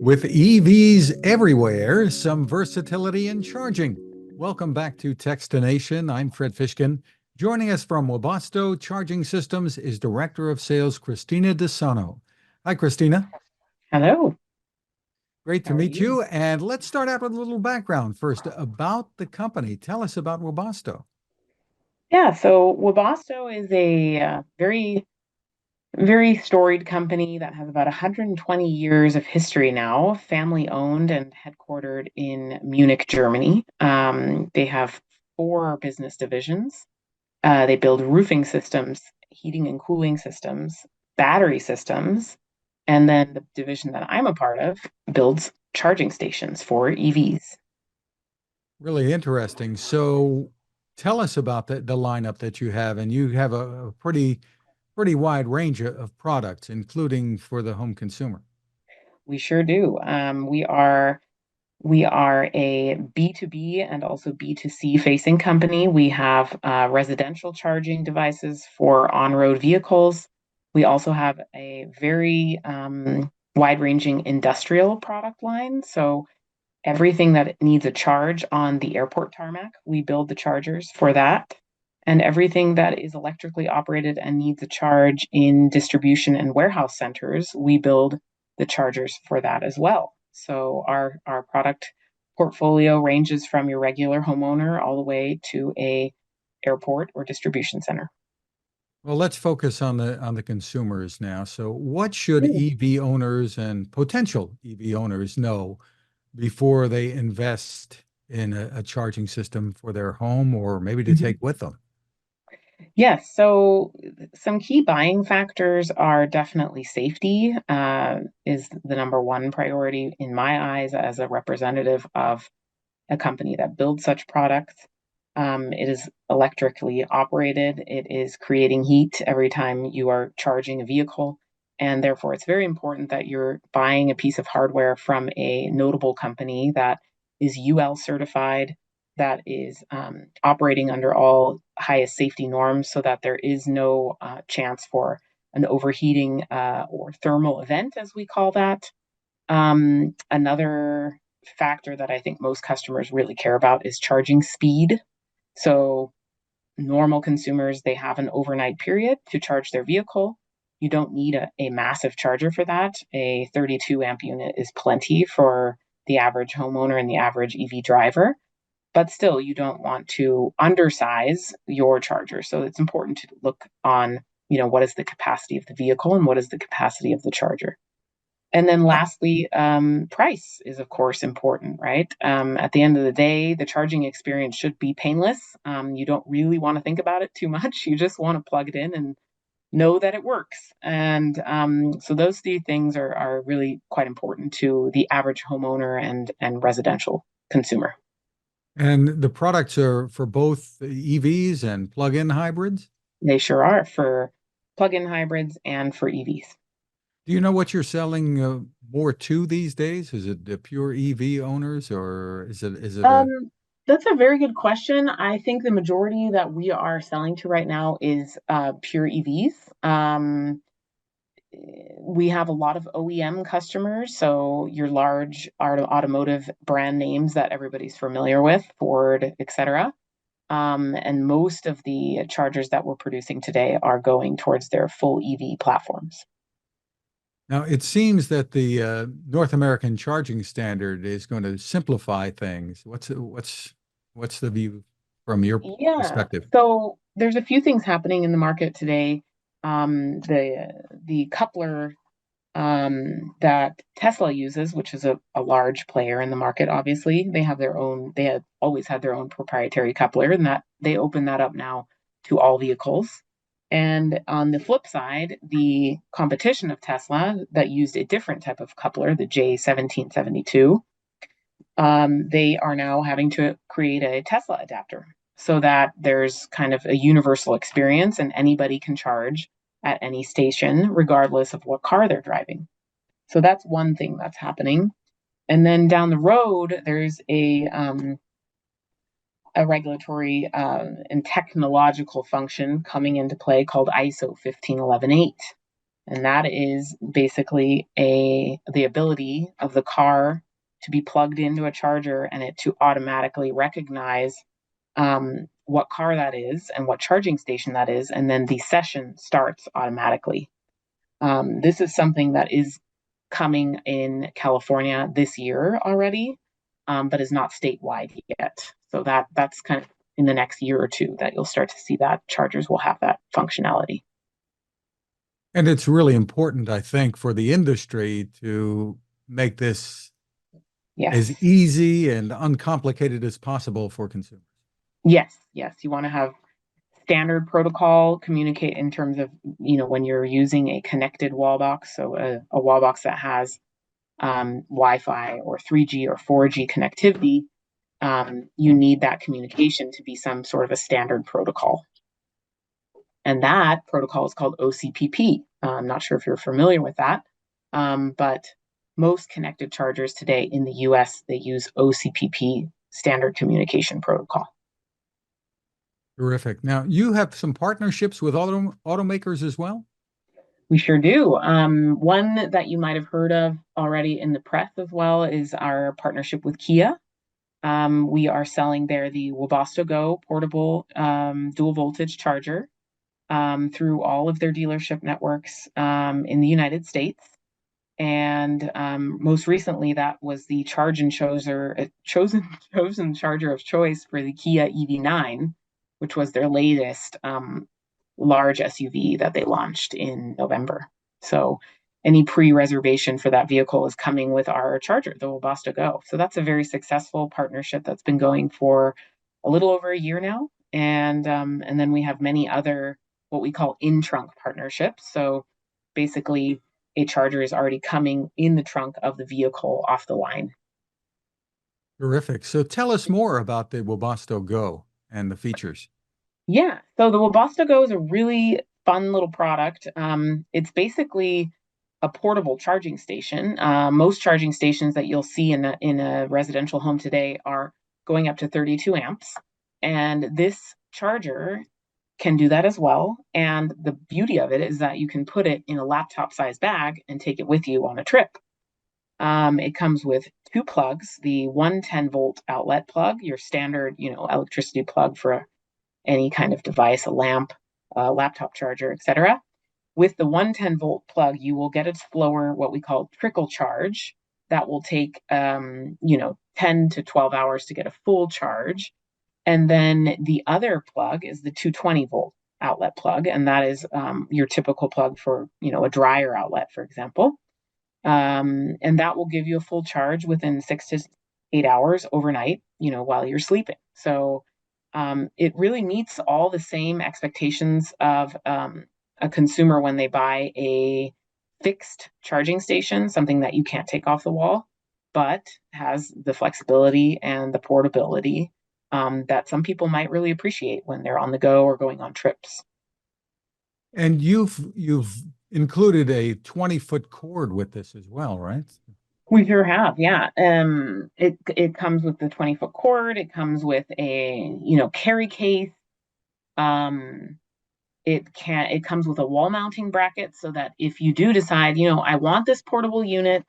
With EVs everywhere, some versatility in charging. Welcome back to Techstination. I'm Fred Fishkin. Joining us from Webasto Charging Systems is Director of Sales Christina Sano. Hi, Christina. Hello, Great to how are meet you? you. And let's start out with a little background first about the company. Tell us about Webasto. Yeah, so Webasto is a very storied company that has about 120 years of history now, family owned and headquartered in Munich, Germany. They have four business divisions. They build roofing systems, heating and cooling systems, battery systems, and then the division that I'm a part of builds charging stations for EVs. Really interesting. So tell us about the lineup that you have. And you have a pretty wide range of products, including for the home consumer. We sure do. We are a B2B and also B2C facing company. We have residential charging devices for on-road vehicles. We also have a very wide-ranging industrial product line. So everything that needs a charge on the airport tarmac, we build the chargers for that. And everything that is electrically operated and needs a charge in distribution and warehouse centers, we build the chargers for that as well. So our product portfolio ranges from your regular homeowner all the way to a airport or distribution center. Well, let's focus on the consumers now. So what should EV owners and potential EV owners know before they invest in a charging system for their home or maybe to Mhm. take with them? Yes, so some key buying factors are definitely safety, is the number one priority in my eyes as a representative of a company that builds such products. It is electrically operated. It is creating heat every time you are charging a vehicle. And therefore, it's very important that you're buying a piece of hardware from a notable company that is UL certified, that is operating under all highest safety norms so that there is no chance for an overheating or thermal event, as we call that. Another factor that I think most customers really care about is charging speed. So normal consumers, they have an overnight period to charge their vehicle. You don't need a massive charger for that. A 32 amp unit is plenty for the average homeowner and the average EV driver. But still, you don't want to undersize your charger. So it's important to look on, what is the capacity of the vehicle and what is the capacity of the charger. And then Uh, lastly, price is of course important, right? At the end of the day, the charging experience should be painless. You don't really want to think about it too much. You just want to plug it in and know that it works. And so those three things are really quite important to the average homeowner and residential consumer. And the products are for both EVs and plug-in hybrids. They sure are for plug-in hybrids and for EVs. Do you know what you're selling more to these days? Is it the pure EV owners or is it a Um, that's a very good question. I think the majority that we are selling to right now is pure EVs. We have a lot of OEM customers, so your large automotive brand names that everybody's familiar with, Ford, etc. And most of the chargers that we're producing today are going towards their full EV platforms. Now, it seems that the North American charging standard is going to simplify things. What's the view from your Yeah. perspective? So there's a few things happening in the market today. The coupler that Tesla uses, which is a large player in the market, obviously, they had always had their own proprietary coupler, and that they open that up now to all vehicles. And on the flip side, the competition of Tesla that used a different type of coupler, the J1772, they are now having to create a Tesla adapter so that there's kind of a universal experience and anybody can charge at any station, regardless of what car they're driving. So that's one thing that's happening. And then down the road, there's a regulatory and technological function coming into play called ISO 15118. And that is basically the ability of the car to be plugged into a charger and it to automatically recognize what car that is and what charging station that is, and then the session starts automatically. This is something that is coming in California this year already, but is not statewide yet. So that's kind of in the next year or two that you'll start to see that chargers will have that functionality. And it's really important, I think, for the industry to make this as Yes. easy and uncomplicated as possible for consumers. Yes. You want to have standard protocol communicate in terms of, when you're using a connected wall box, so a wall box that has Wi-Fi or 3G or 4G connectivity, you need that communication to be some sort of a standard protocol. And that protocol is called OCPP. I'm not sure if you're familiar with that, but most connected chargers today in the US, they use OCPP, standard communication protocol. Terrific. Now, you have some partnerships with automakers as well? We sure do. One that you might have heard of already in the press as well is our partnership with Kia. We are selling there the Webasto Go portable dual voltage charger through all of their dealership networks in the United States. And most recently, that was the chosen charger of choice for the Kia EV9, which was their latest large SUV that they launched in November. So any pre-reservation for that vehicle is coming with our charger, the Webasto Go. So that's a very successful partnership that's been going for a little over a year now. And then we have many other what we call in-trunk partnerships. So basically, a charger is already coming in the trunk of the vehicle off the line. Terrific. So tell us more about the Webasto Go and the features. Yeah, so the Webasto Go is a really fun little product. It's basically a portable charging station. Most charging stations that you'll see in a residential home today are going up to 32 amps, and this charger can do that as well. And the beauty of it is that you can put it in a laptop-sized bag and take it with you on a trip. It comes with two plugs: the 110-volt outlet plug, your standard, electricity plug for any kind of device, a lamp, a laptop charger, etc. With the 110-volt plug, you will get a slower, what we call trickle charge, that will take 10 to 12 hours to get a full charge. And then the other plug is the 220-volt outlet plug, and that is your typical plug for a dryer outlet, for example. And that will give you a full charge within 6 to 8 hours overnight, while you're sleeping. So it really meets all the same expectations of a consumer when they buy a fixed charging station, something that you can't take off the wall, but has the flexibility and the portability that some people might really appreciate when they're on the go or going on trips. And you've included a 20-foot cord with this as well, right? We sure have, yeah. It comes with the 20-foot cord. It comes with a carry case. Um, it comes with a wall mounting bracket so that if you do decide, I want this portable unit,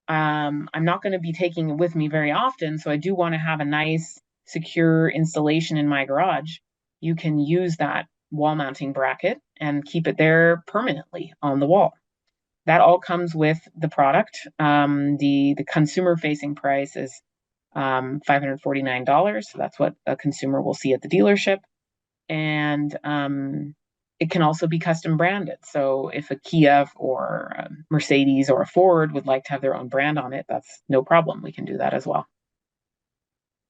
I'm not going to be taking it with me very often, so I do want to have a nice, secure installation in my garage. You can use that wall mounting bracket and keep it there permanently on the wall. That all comes with the product. The consumer facing price is $549. So that's what a consumer will see at the dealership. And it can also be custom branded. So if a Kia or a Mercedes or a Ford would like to have their own brand on it, that's no problem. We can do that as well.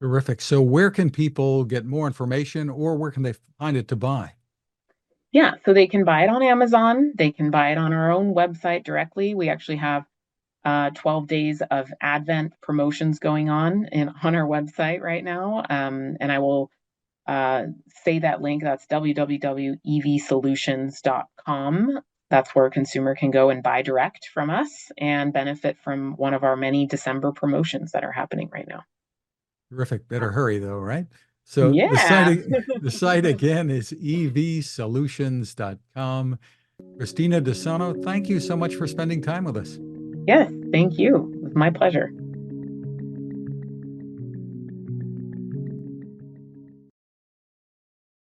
Terrific. So where can people get more information or where can they find it to buy? Yeah, so they can buy it on Amazon. They can buy it on our own website directly. We actually have 12 days of Advent promotions going on on our website right now. And I will say that link. That's www.evsolutions.com. That's where a consumer can go and buy direct from us and benefit from one of our many December promotions that are happening right now. Terrific. Better hurry though, right? So Yeah. the site again is evsolutions.com. Christina de Sano, thank you so much for spending time with us. Yes, thank you. It was my pleasure.